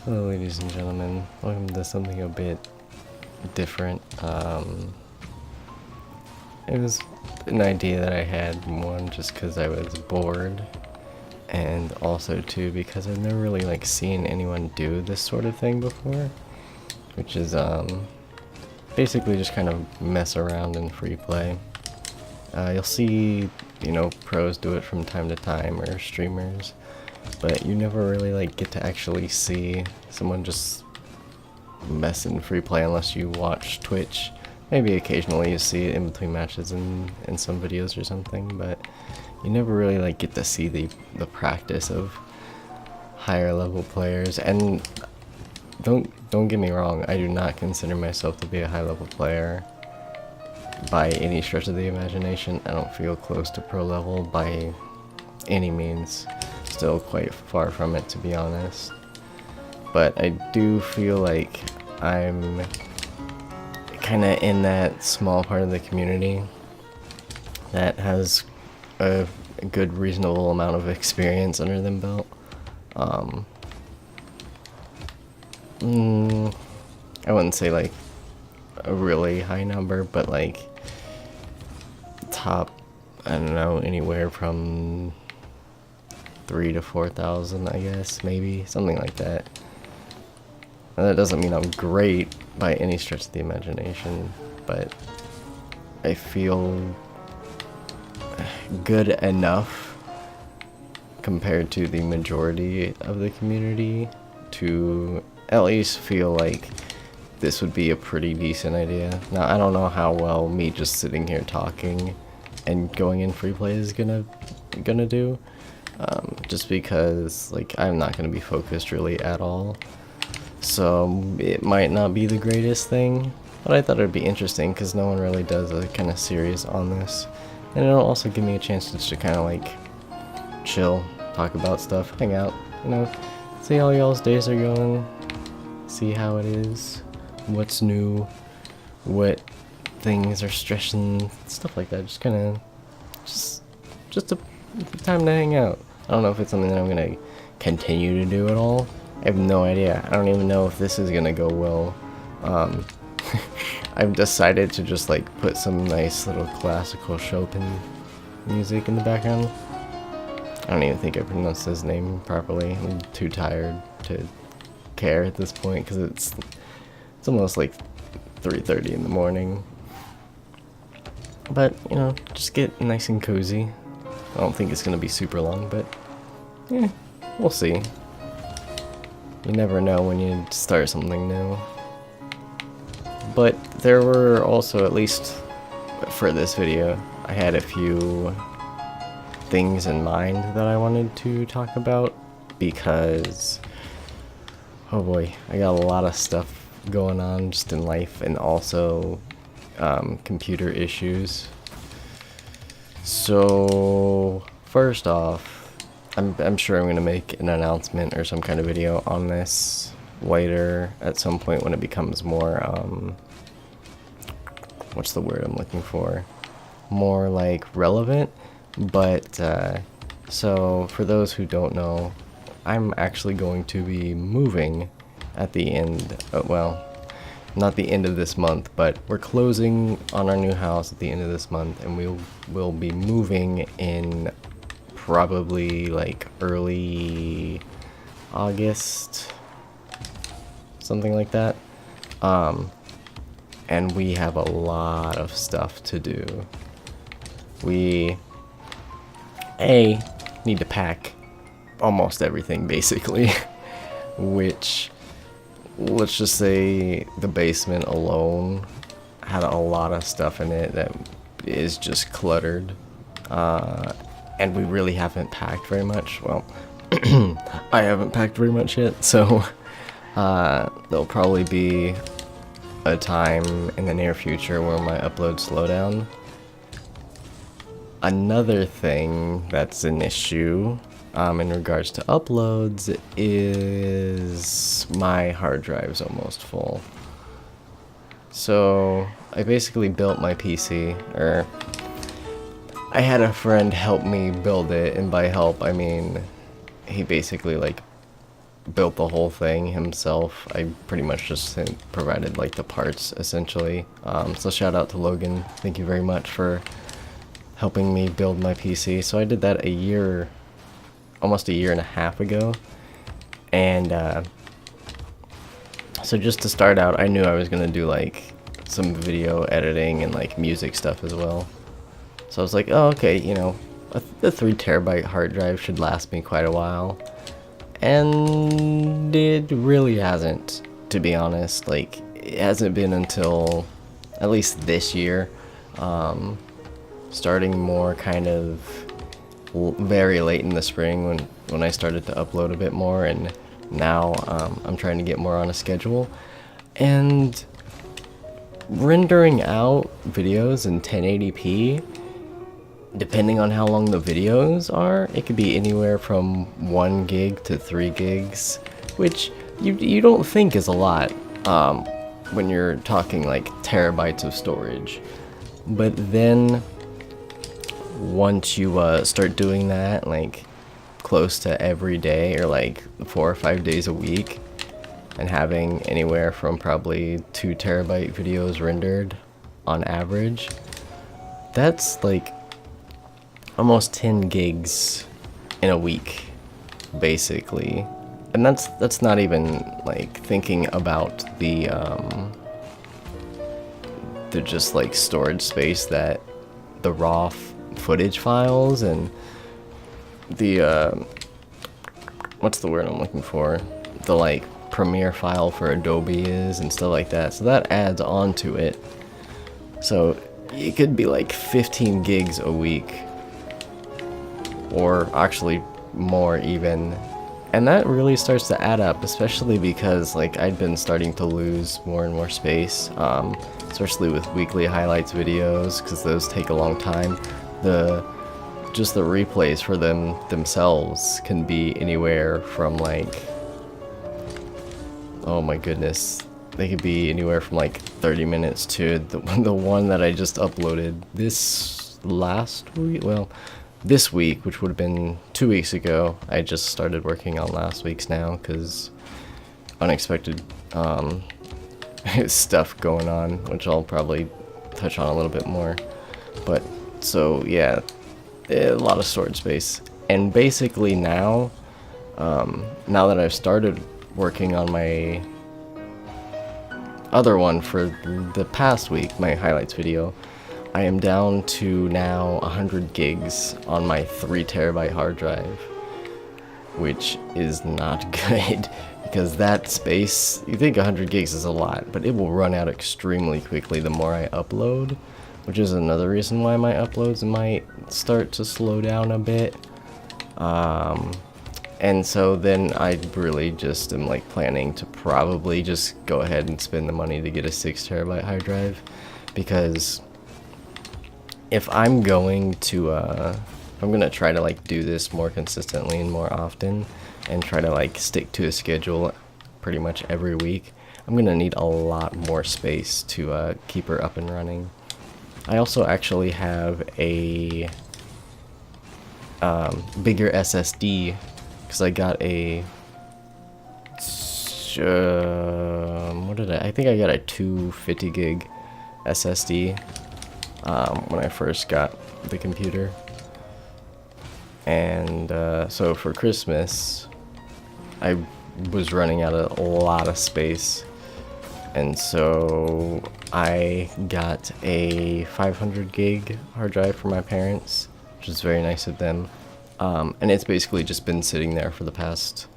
Hello ladies and gentlemen, welcome to something a bit different. It was an idea that I had, one, just because I was bored, and also two, because I've never really seen anyone do this sort of thing before, which is basically just kind of mess around in free play. You'll see, pros do it from time to time, or streamers, but you never really get to actually see someone just mess in free play unless you watch Twitch. Maybe occasionally you see it in between matches in some videos or something, but you never really get to see the practice of higher level players. And don't get me wrong, I do not consider myself to be a high level player by any stretch of the imagination. I don't feel close to pro level by any means. Still quite far from it, to be honest. But I do feel like I'm kind of in that small part of the community that has a good, reasonable amount of experience under them belt. I wouldn't say a really high number, but top, I don't know, anywhere from 3,000 to 4,000, I guess, maybe something like that. And that doesn't mean I'm great by any stretch of the imagination, but I feel good enough compared to the majority of the community to at least feel like this would be a pretty decent idea. Now, I don't know how well me just sitting here talking and going in free play is gonna do. Just because I'm not going to be focused really at all, so it might not be the greatest thing, but I thought it'd be interesting because no one really does a kind of series on this, and it'll also give me a chance just to kind of chill, talk about stuff, hang out, see how y'all's days are going, see how it is, what's new, what things are stressing, stuff like that. Just kind of just a time to hang out. I don't know if it's something that I'm gonna continue to do at all. I have no idea. I don't even know if this is gonna go well. I've decided to just put some nice little classical Chopin music in the background. I don't even think I pronounced his name properly. I'm too tired to care at this point because it's almost 3:30 in the morning. But just get nice and cozy. I don't think it's going to be super long, but yeah, we'll see. You never know when you start something new. But there were also, at least for this video, I had a few things in mind that I wanted to talk about because, oh boy, I got a lot of stuff going on just in life, and also computer issues. So first off, I'm sure I'm gonna make an announcement or some kind of video on this later at some point when it becomes more what's the word I'm looking for? More relevant. But so for those who don't know, I'm actually going to be moving at the end, well, not the end of this month, but we're closing on our new house at the end of this month, and we'll be moving in probably early August, something like that. And we have a lot of stuff to do. We need to pack almost everything, basically, which, let's just say the basement alone had a lot of stuff in it that is just cluttered, and we really haven't packed very much. Well, I haven't packed very much yet, so there'll probably be a time in the near future where my uploads slow down. Another thing that's an issue in regards to uploads is my hard drive's almost full. So I basically built my PC, or I had a friend help me build it, and by help I mean he basically built the whole thing himself. I pretty much just provided like the parts essentially. So shout out to Logan. Thank you very much for helping me build my PC. So I did that almost a year and a half ago. And so just to start out, I knew I was gonna do like some video editing and like music stuff as well. So I was like, oh, okay, you know, the 3 terabyte hard drive should last me quite a while. And it really hasn't, to be honest. Like, it hasn't been until at least this year, starting more kind of very late in the spring when I started to upload a bit more, and now I'm trying to get more on a schedule. And rendering out videos in 1080p, depending on how long the videos are, it could be anywhere from 1 gig to 3 gigs, which you don't think is a lot when you're talking like terabytes of storage. But then once you start doing that like close to every day, or like 4 or 5 days a week, and having anywhere from probably 2 terabyte videos rendered on average, that's like almost 10 gigs in a week, basically. And that's not even like thinking about the just like storage space that the raw footage files and the what's the word I'm looking for, the like Premiere file for Adobe is and stuff like that. So that adds on to it. So it could be like 15 gigs a week, or actually more even. And that really starts to add up, especially because like I'd been starting to lose more and more space, especially with weekly highlights videos, because those take a long time. Just the replays for themselves can be anywhere from like, oh my goodness, they could be anywhere from like 30 minutes to the one that I just uploaded this last week. Well, this week, which would have been 2 weeks ago. I just started working on last week's now because unexpected stuff going on, which I'll probably touch on a little bit more. But so yeah, a lot of storage space. And basically now that I've started working on my other one for the past week, my highlights video, I am down to now 100 gigs on my 3 terabyte hard drive, which is not good, because that space, you think 100 gigs is a lot, but it will run out extremely quickly the more I upload, which is another reason why my uploads might start to slow down a bit. And so then I really just am like planning to probably just go ahead and spend the money to get a 6 terabyte hard drive, because if I'm going to if I'm gonna try to like do this more consistently and more often, and try to like stick to a schedule pretty much every week, I'm gonna need a lot more space to keep her up and running. I also actually have a bigger SSD, because I got a I think I got a 250 gig SSD when I first got the computer. And so for Christmas I was running out of a lot of space, and so I got a 500 gig hard drive for my parents, which is very nice of them. And it's basically just been sitting there for the past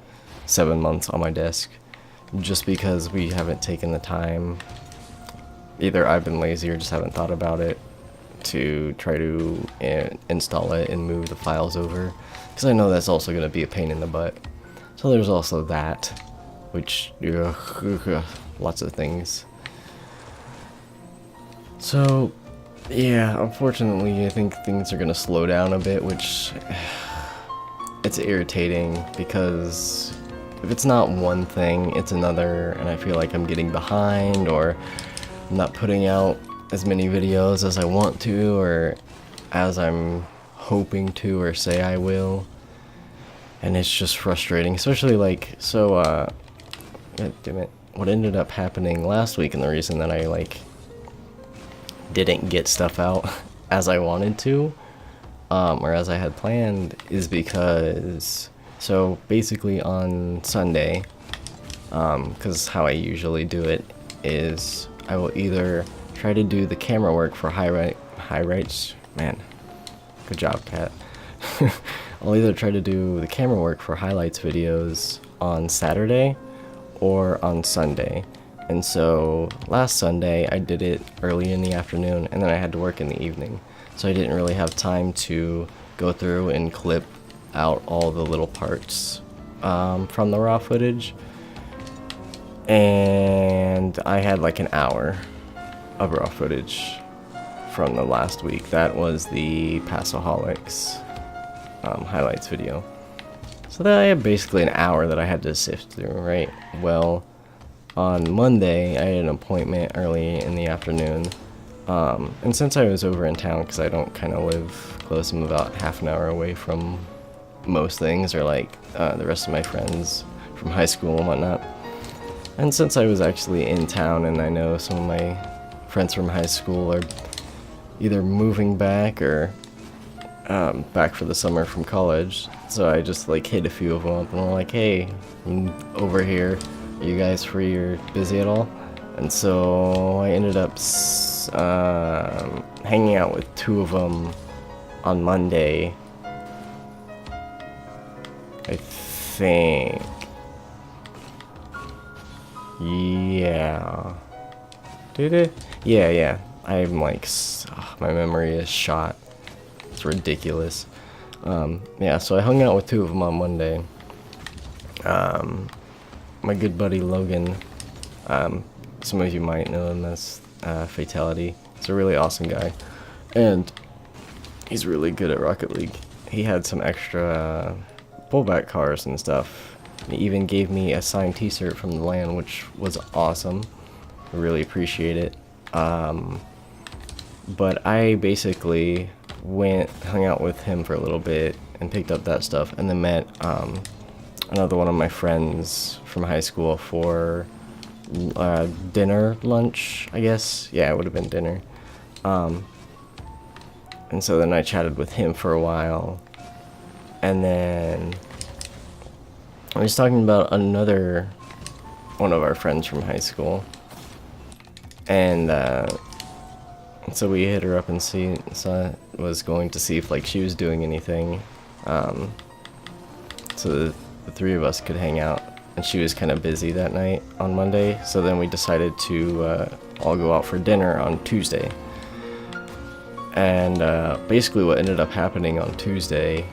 7 months on my desk, just because we haven't taken the time, either I've been lazy or just haven't thought about it, to try to install it and move the files over, because I know that's also going to be a pain in the butt. So there's also that, which, lots of things. So yeah, unfortunately I think things are going to slow down a bit, which it's irritating, because if it's not one thing, it's another, and I feel like I'm getting behind, or I'm not putting out as many videos as I want to, or as I'm hoping to, or say I will. and it's just frustrating, especially like, so, God damn it, what ended up happening last week, and the reason that I, like, didn't get stuff out as I wanted to, or as I had planned, is because, so basically on Sunday, because how I usually do it is I will either try to do the camera work for highlights, man, good job, Kat. I'll either try to do the camera work for highlights videos on Saturday or on Sunday. And so last Sunday I did it early in the afternoon, and then I had to work in the evening. So I didn't really have time to go through and clip out all the little parts from the raw footage. And I had like an hour of raw footage from the last week. That was the Passaholics highlights video. So that I had basically an hour that I had to sift through, right? Well, on Monday, I had an appointment early in the afternoon. And since I was over in town, because I don't kind of live close, I'm about half an hour away from most things, or like the rest of my friends from high school and whatnot. And since I was actually in town, and I know some of my friends from high school are either moving back or back for the summer from college, so I just like hit a few of them up and I'm like, hey, I'm over here, are you guys free or busy at all? And so I ended up hanging out with two of them on Monday, I think. Yeah. Did it? Yeah. I'm like, my memory is shot. It's ridiculous. Yeah, so I hung out with two of them on Monday. My good buddy Logan, some of you might know him as Fatality. He's a really awesome guy, and he's really good at Rocket League. He had some extra pullback cars and stuff. He even gave me a signed t-shirt from the LAN, which was awesome. I really appreciate it. But I basically hung out with him for a little bit and picked up that stuff, and then met another one of my friends from high school for lunch, I guess. Yeah, it would have been dinner. And so then I chatted with him for a while, and then I was talking about another one of our friends from high school, and so we hit her up and was going to see if like she was doing anything, so the three of us could hang out. And she was kind of busy that night on Monday, so then we decided to all go out for dinner on Tuesday. And basically what ended up happening on Tuesday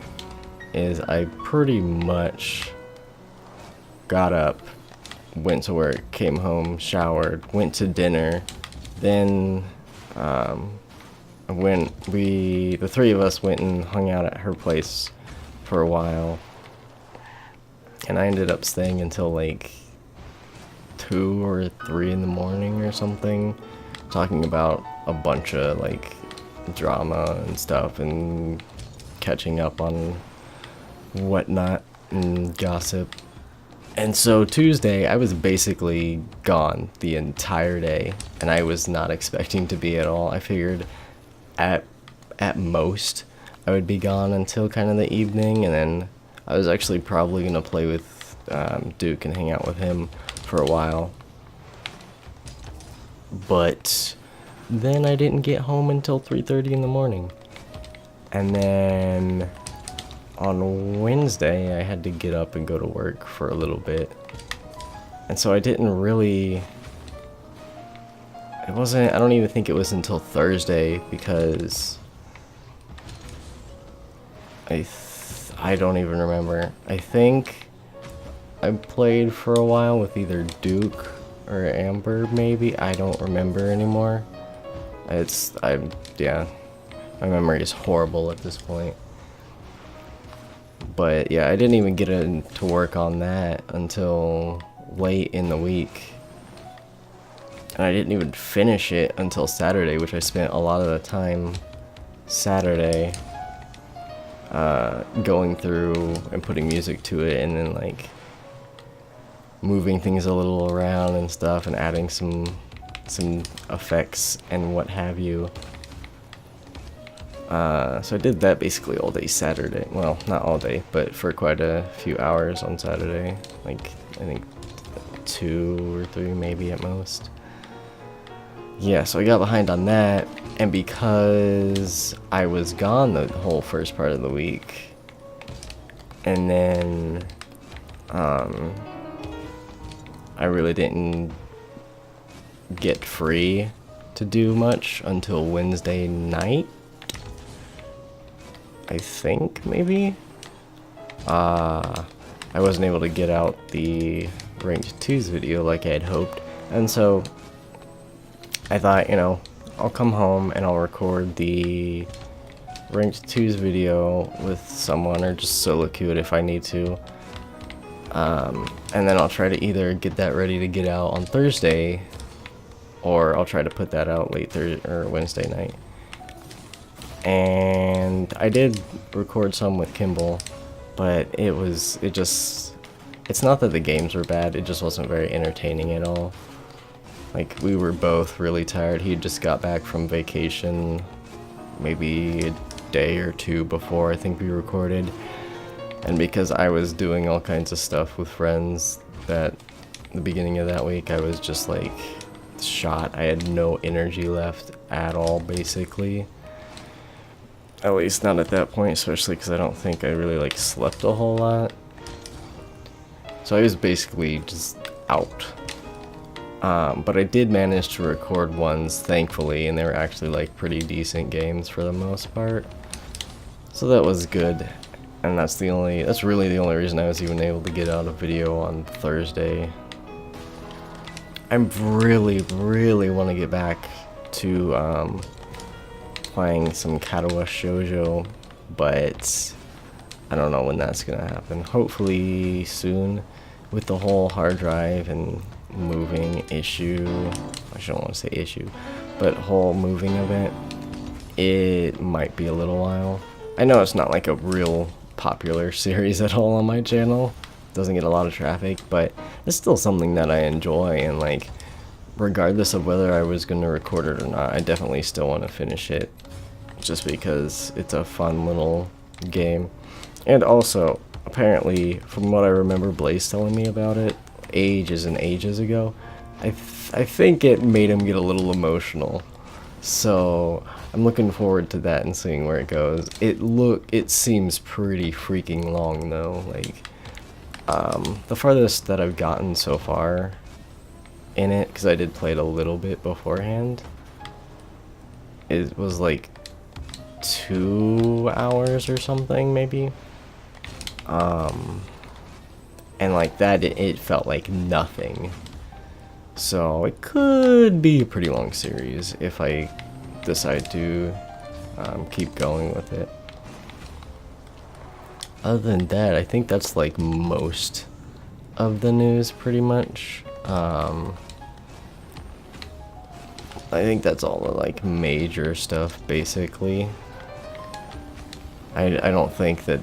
is I pretty much got up, went to work, came home, showered, went to dinner, then the three of us went and hung out at her place for a while, and I ended up staying until like 2 or 3 in the morning or something, talking about a bunch of like drama and stuff and catching up on whatnot and gossip. And so Tuesday, I was basically gone the entire day, and I was not expecting to be at all. I figured at most I would be gone until kind of the evening, and then I was actually probably going to play with Duke and hang out with him for a while. But then I didn't get home until 3:30 in the morning. And then on Wednesday, I had to get up and go to work for a little bit. And so I didn't really... I don't even think it was until Thursday, because I don't even remember. I think I played for a while with either Duke or Amber, maybe. I don't remember anymore. Yeah, my memory is horrible at this point. But yeah, I didn't even get to work on that until late in the week. And I didn't even finish it until Saturday, which I spent a lot of the time Saturday going through and putting music to it, and then like moving things a little around and stuff, and adding some effects and what have you. So I did that basically all day Saturday. Well, not all day, but for quite a few hours on Saturday. Like, I think 2 or 3 maybe at most. Yeah, so I got behind on that, and because I was gone the whole first part of the week, and then I really didn't get free to do much until Wednesday night, I think, maybe. I wasn't able to get out the Ranked 2's video like I had hoped, and so I thought, you know, I'll come home and I'll record the Ranked 2's video with someone, or just solo queue it if I need to. And then I'll try to either get that ready to get out on Thursday, or I'll try to put that out late Thursday or Wednesday night. And I did record some with Kimball, but it's not that the games were bad, it just wasn't very entertaining at all. Like, we were both really tired. He just got back from vacation maybe a day or 2 before I think we recorded. And because I was doing all kinds of stuff with friends at the beginning of that week, I was just like shot. I had no energy left at all, basically. At least not at that point, especially because I don't think I really like slept a whole lot. So I was basically just out. But I did manage to record ones, thankfully, and they were actually like pretty decent games for the most part. So that was good. And that's really the only reason I was even able to get out a video on Thursday. I really want to get back to playing some Katawa Shoujo, but I don't know when that's gonna happen. Hopefully soon, with the whole hard drive and moving issue. I shouldn't want to say issue, but whole moving event. It might be a little while. I know it's not like a real popular series at all on my channel. Doesn't get a lot of traffic, but it's still something that I enjoy, and like, regardless of whether I was going to record it or not, I definitely still want to finish it, just because it's a fun little game. And also, apparently, from what I remember Blaze telling me about it ages and ages ago, I think it made him get a little emotional. So I'm looking forward to that and seeing where it goes. It seems pretty freaking long though. Like, the farthest that I've gotten so far in it, because I did play it a little bit beforehand, it was like 2 hours or something, maybe. And like that, it felt like nothing. So it could be a pretty long series if I decide to keep going with it. Other than that, I think that's like most of the news pretty much. I think that's all the like major stuff basically. I don't think that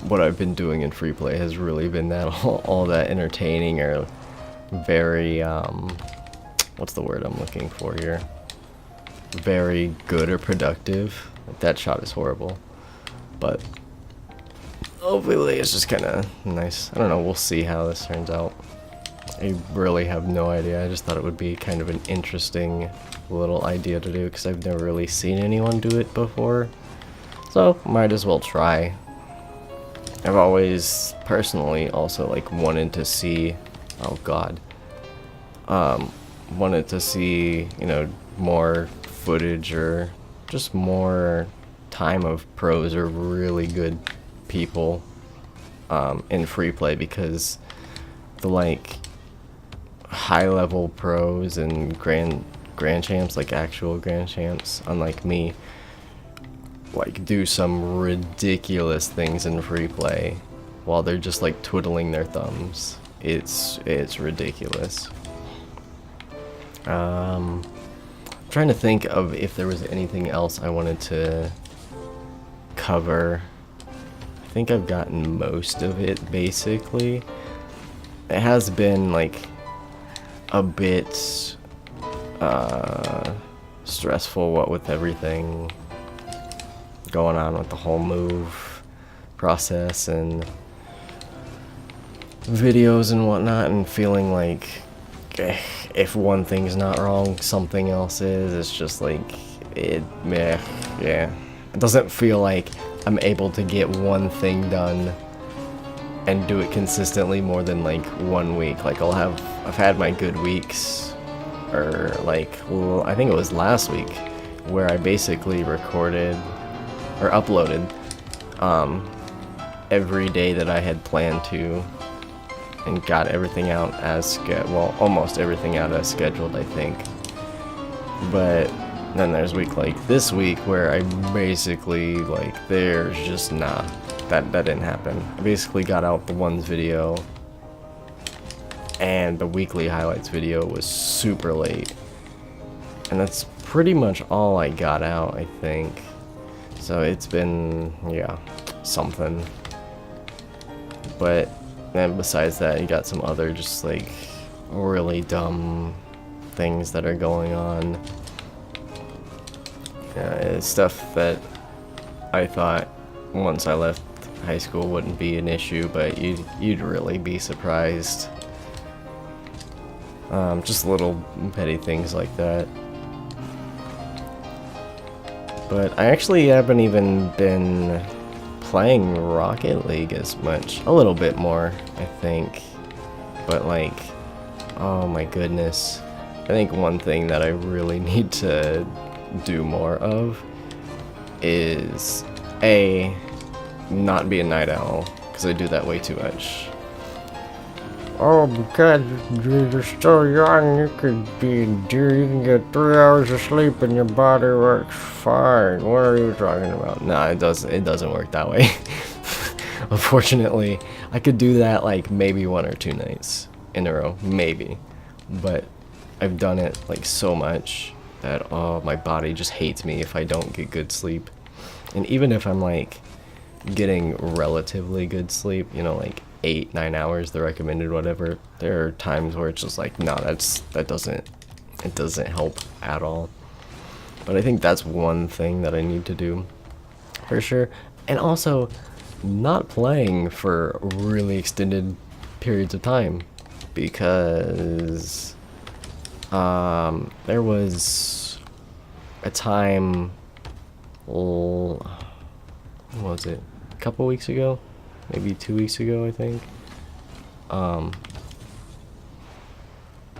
what I've been doing in free play has really been that all that entertaining or very what's the word I'm looking for here? Very good or productive. That shot is horrible, but hopefully it's just kind of nice. I don't know, we'll see how this turns out. I really have no idea. I just thought it would be kind of an interesting little idea to do, because I've never really seen anyone do it before, so might as well try. I've always personally also like wanted to see, oh god, wanted to see, you know, more footage or just more time of pros or really good people in free play, because the like high level pros and grand champs, like actual grand champs, unlike me, like do some ridiculous things in free play while they're just like twiddling their thumbs. It's ridiculous. I'm trying to think of if there was anything else I wanted to cover think I've gotten most of it, basically. It has been, like, a bit, stressful, what with everything going on with the whole move process and videos and whatnot, and feeling like if one thing's not wrong, something else is. It's just like, yeah. It doesn't feel like I'm able to get one thing done and do it consistently more than like 1 week. Like I've had my good weeks, or like, well, I think it was last week where I basically recorded or uploaded every day that I had planned to, and got everything out as almost everything out as scheduled, I think. But then there's week like this week where I basically, like, there's just that didn't happen. I basically got out the ones video, and the weekly highlights video was super late, and that's pretty much all I got out, I think. So it's been, yeah, something. But then besides that, you got some other just like really dumb things that are going on. It's stuff that I thought once I left high school wouldn't be an issue, but you'd really be surprised. Just little petty things like that. But I actually haven't even been playing Rocket League as much. A little bit more, I think. But like, oh my goodness. I think one thing that I really need to do more of is not be a night owl, because I do that way too much. Oh, because you're still young, you can get 3 hours of sleep and your body works fine. What are you talking about? Nah, it doesn't work that way. Unfortunately, I could do that like maybe 1 or 2 nights in a row, maybe. But I've done it like so much that my body just hates me if I don't get good sleep. And even if I'm like getting relatively good sleep, you know, like 8-9 hours, the recommended, whatever, there are times where it's just like, no, it doesn't help at all. But I think that's one thing that I need to do for sure. And also not playing for really extended periods of time, because there was a time, what was it, a couple weeks ago, maybe 2 weeks ago, I think.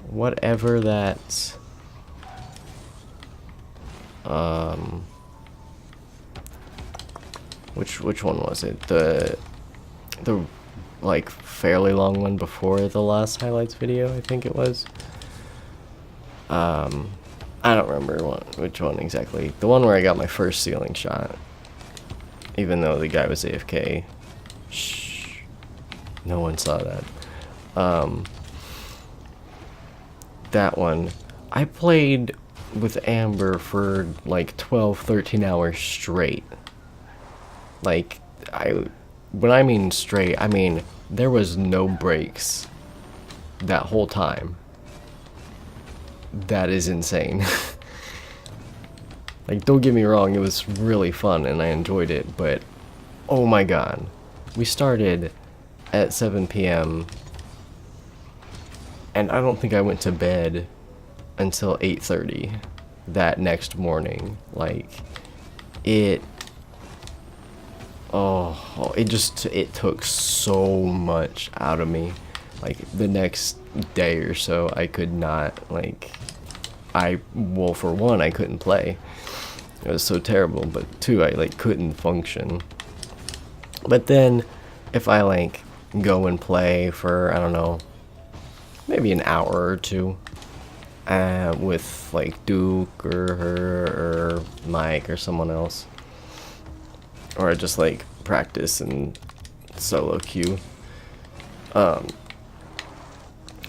Whatever that, which one was it? The like fairly long one before the last highlights video, I think it was. I don't remember which one exactly. The one where I got my first ceiling shot, even though the guy was AFK. Shh. No one saw that. That one, I played with Amber for like 12-13 hours straight. Like, when I mean straight, I mean there was no breaks that whole time. That is insane. Like, don't get me wrong, it was really fun and I enjoyed it, but oh my god. We started at 7 p.m. and I don't think I went to bed until 8:30 that next morning. Like, it took so much out of me. Like, the next day or so, I could not, like, for one, I couldn't play. It was so terrible, but two, I, like, couldn't function. But then, if I, like, go and play for, I don't know, maybe an hour or two, with, like, Duke or her or Mike or someone else, or just, like, practice and solo queue,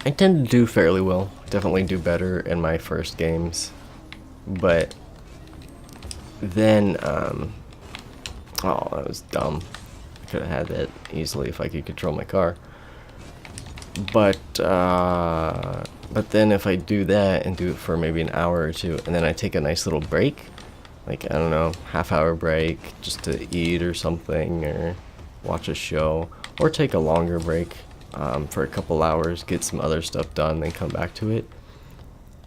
I tend to do fairly well. Definitely do better in my first games. But then, oh, that was dumb. Could have had that easily if I could control my car. But then if I do that and do it for maybe an hour or two, and then I take a nice little break, like, I don't know, half-hour break just to eat or something, or watch a show, or take a longer break for a couple hours, get some other stuff done, then come back to it.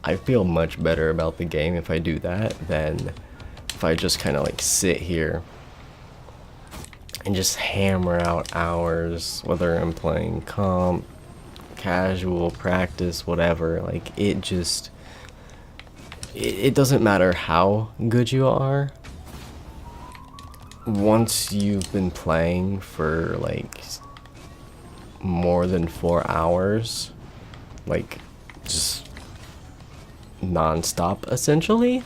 I feel much better about the game if I do that than if I just kind of like sit here and just hammer out hours, whether I'm playing comp, casual, practice, whatever. Like, it doesn't matter how good you are. Once you've been playing for like more than 4 hours, like just non-stop essentially,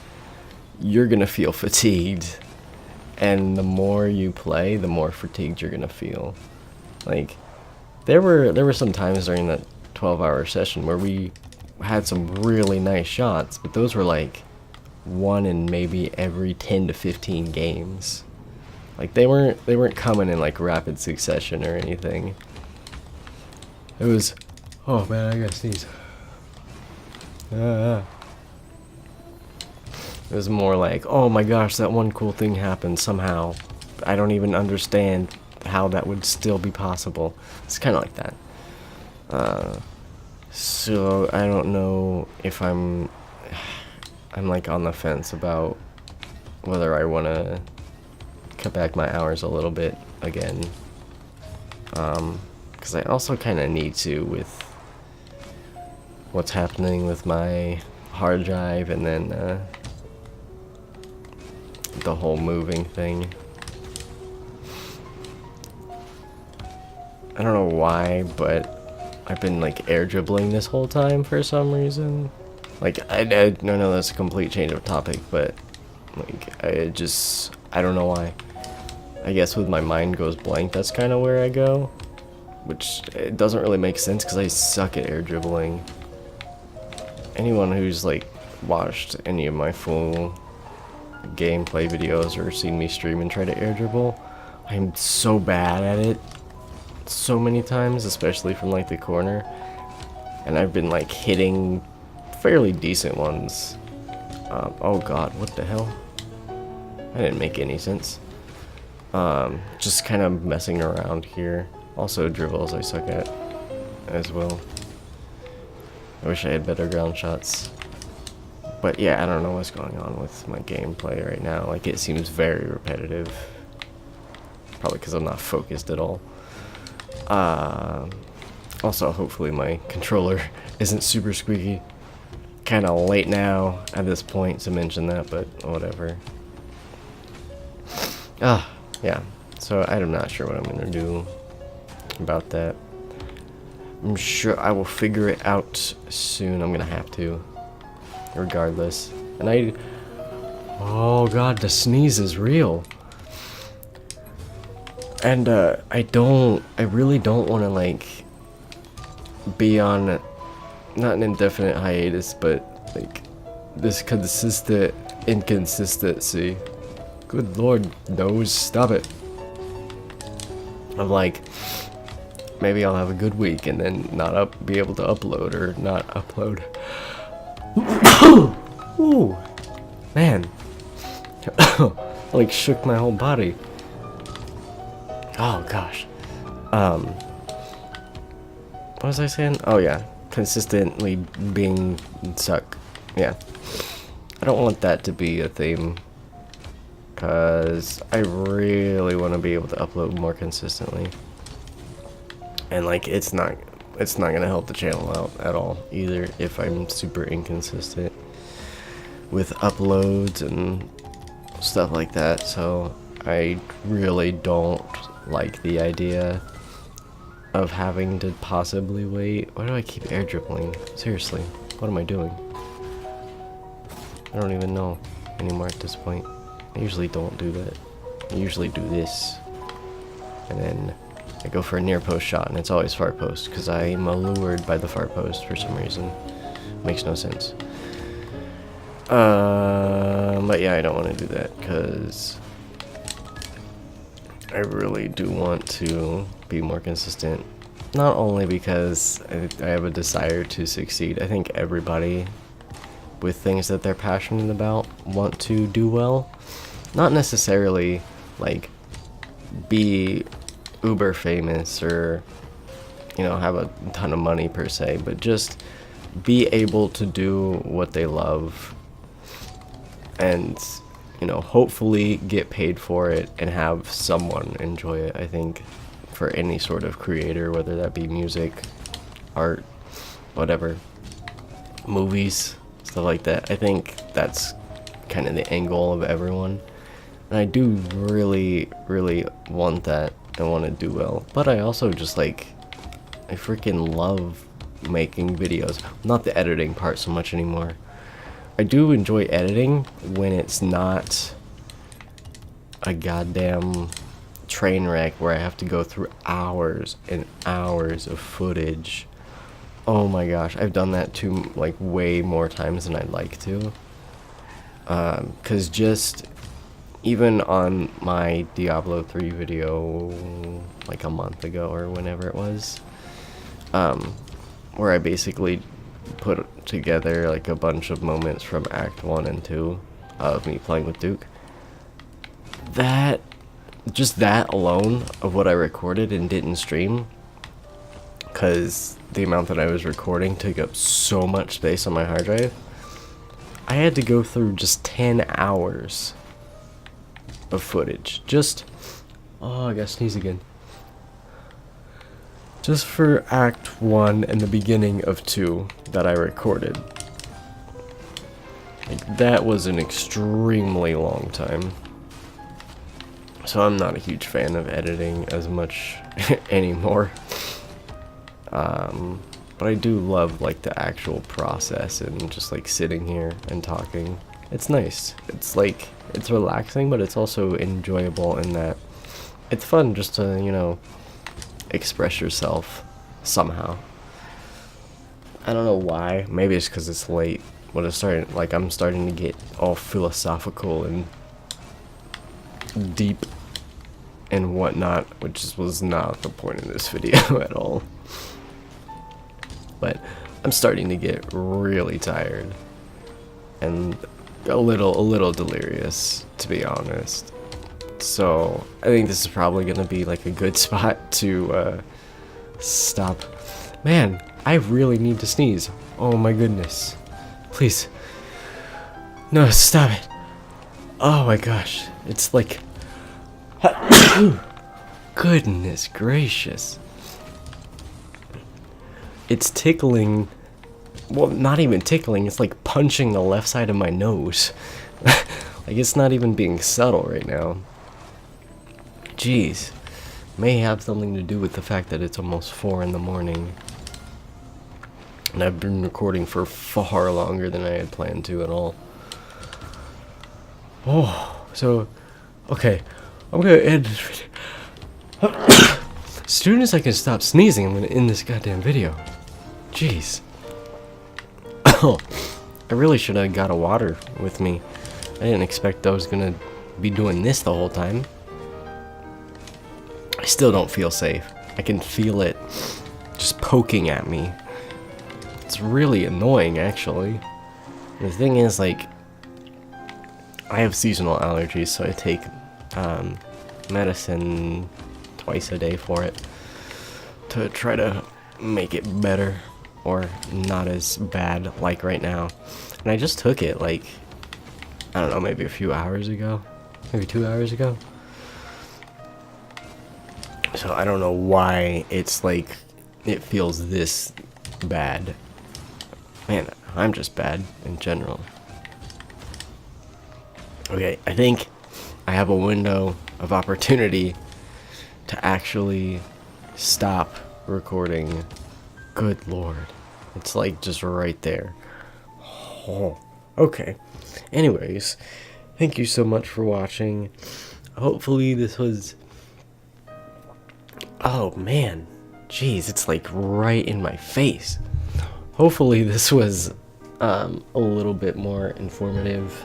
you're gonna feel fatigued. And the more you play, the more fatigued you're gonna feel. Like, there were some times during that 12-hour session where we had some really nice shots, but those were like one in maybe every 10 to 15 games. Like, they weren't coming in like rapid succession or anything. It was, oh man, I gotta sneeze. It was more like, oh my gosh, that one cool thing happened somehow. I don't even understand how that would still be possible. It's kind of like that. So I don't know if I'm like on the fence about whether I want to cut back my hours a little bit again. Because I also kind of need to with what's happening with my hard drive, and then the whole moving thing. I don't know why, but I've been like air dribbling this whole time for some reason. Like, I know that's a complete change of topic, but like, I don't know why. I guess with my mind goes blank, that's kind of where I go, which it doesn't really make sense because I suck at air dribbling. Anyone who's like watched any of my full gameplay videos or seen me stream and try to air dribble, I'm so bad at it so many times, especially from like the corner, and I've been like hitting fairly decent ones. Oh god, what the hell? That didn't make any sense. Just kind of messing around here. Also dribbles I suck at as well. I wish I had better ground shots. But yeah, I don't know what's going on with my gameplay right now. Like, it seems very repetitive. Probably because I'm not focused at all. Also, hopefully my controller isn't super squeaky. Kinda late now at this point to mention that, but whatever. Yeah. So I'm not sure what I'm gonna do about that. I'm sure I will figure it out soon. I'm gonna have to, regardless. And oh god, the sneeze is real. And I really don't want to like be on not an indefinite hiatus, but like this consistent inconsistency. Good lord, nose, stop it. Of like, maybe I'll have a good week and then not be able to upload, or not upload. Ooh, man, like shook my whole body. Oh gosh. What was I saying? Oh yeah, consistently being suck. Yeah, I don't want that to be a theme, cause I really want to be able to upload more consistently. And like, it's not gonna help the channel out at all either if I'm super inconsistent with uploads and stuff like that. So I really don't like the idea of having to possibly wait. Why do I keep air dribbling? Seriously, what am I doing? I don't even know anymore at this point. I usually don't do that. I usually do this, and then I go for a near post shot, and it's always far post because I'm allured by the far post for some reason. Makes no sense. But yeah, I don't want to do that because I really do want to be more consistent. Not only because I have a desire to succeed. I think everybody with things that they're passionate about want to do well. Not necessarily like be uber famous or, you know, have a ton of money per se, but just be able to do what they love and, you know, hopefully get paid for it and have someone enjoy it. I think for any sort of creator, whether that be music, art, whatever, movies, stuff like that, I think that's kind of the end goal of everyone. And I do really, really want that and want to do well. But I also just like, I freaking love making videos. Not the editing part so much anymore. I do enjoy editing when it's not a goddamn train wreck where I have to go through hours and hours of footage. Oh my gosh, I've done that too, like way more times than I'd like to. 'Cause just even on my Diablo 3 video like a month ago or whenever it was, where I basically put together like a bunch of moments from Act 1 and 2 of me playing with Duke. That, just that alone of what I recorded and didn't stream, because the amount that I was recording took up so much space on my hard drive, I had to go through just 10 hours of footage. Just, oh, I gotta sneeze again. Just for Act 1 and the beginning of 2 that I recorded. Like, that was an extremely long time. So I'm not a huge fan of editing as much anymore. But I do love like the actual process and just like sitting here and talking. It's nice. It's like, it's relaxing, but it's also enjoyable in that it's fun just to, you know, express yourself somehow. I don't know why. Maybe it's because it's late. But it's starting, like, I'm starting to get all philosophical and deep and whatnot, which was not the point of this video at all. But I'm starting to get really tired and a little delirious, to be honest. So I think this is probably gonna be like a good spot to stop. Man, I really need to sneeze. Oh my goodness. Please. No, stop it. Oh my gosh. It's like goodness gracious. It's tickling. Well, not even tickling, it's like punching the left side of my nose. Like, it's not even being subtle right now. Jeez. May have something to do with the fact that it's almost 4 in the morning. And I've been recording for far longer than I had planned to at all. Oh, so, okay. I'm gonna end this video. As soon as I can stop sneezing, I'm gonna end this goddamn video. Jeez. Oh, I really should have got a water with me. I didn't expect I was gonna be doing this the whole time. I still don't feel safe. I can feel it just poking at me. It's really annoying, actually. The thing is, like, I have seasonal allergies, so I take medicine twice a day for it to try to make it better or not as bad like right now. And I just took it like, I don't know, maybe a few hours ago, maybe 2 hours ago. So I don't know why it's like it feels this bad. Man, I'm just bad in general. Okay, I think I have a window of opportunity to actually stop recording. Good lord. It's like just right there. Oh, okay. Anyways, thank you so much for watching. Hopefully this was... Oh man. Jeez, it's like right in my face. Hopefully this was a little bit more informative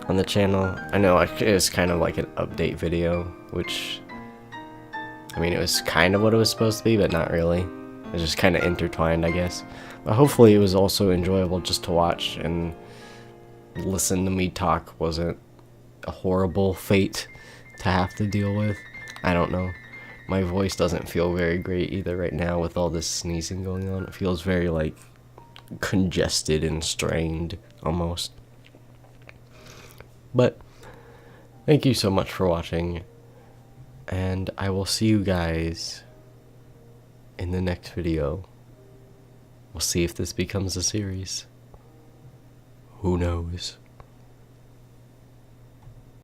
on the channel. I know it was kind of like an update video, which I mean, it was kind of what it was supposed to be, but not really. It was just kind of intertwined, I guess. But hopefully it was also enjoyable just to watch, and listen to me talk wasn't a horrible fate to have to deal with. I don't know. My voice doesn't feel very great either right now with all this sneezing going on. It feels very, like, congested and strained, almost. But, thank you so much for watching, and I will see you guys in the next video. We'll see if this becomes a series. Who knows?